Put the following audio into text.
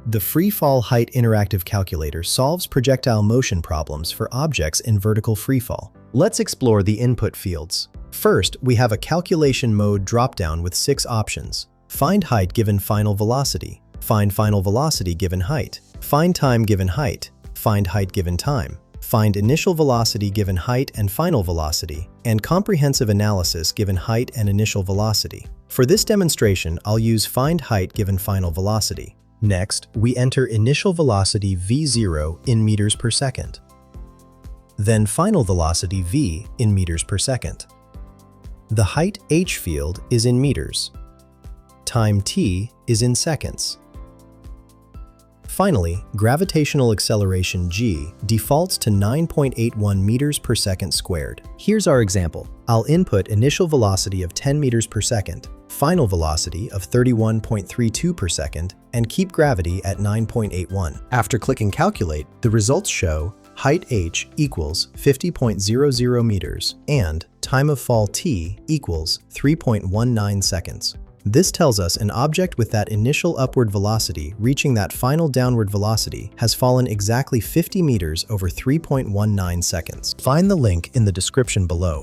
The freefall height interactive calculator solves projectile motion problems for objects in vertical freefall. Let's explore the input fields. First, we have a calculation mode dropdown with 6 options. Find height given final velocity, find final velocity given height, find time given height, find height given time, find initial velocity given height and final velocity, and comprehensive analysis given height and initial velocity. For this demonstration, I'll use find height given final velocity. Next, we enter initial velocity v0 in meters per second. Then final velocity v in meters per second. The height h field is in meters. Time t is in seconds. Finally, gravitational acceleration g defaults to 9.81 meters per second squared. Here's our example. I'll input initial velocity of 10 meters per second, final velocity of 31.32 per second, and keep gravity at 9.81. After clicking calculate, the results show height h equals 50.00 meters and time of fall t equals 3.19 seconds. This tells us an object with that initial upward velocity reaching that final downward velocity has fallen exactly 50 meters over 3.19 seconds. Find the link in the description below.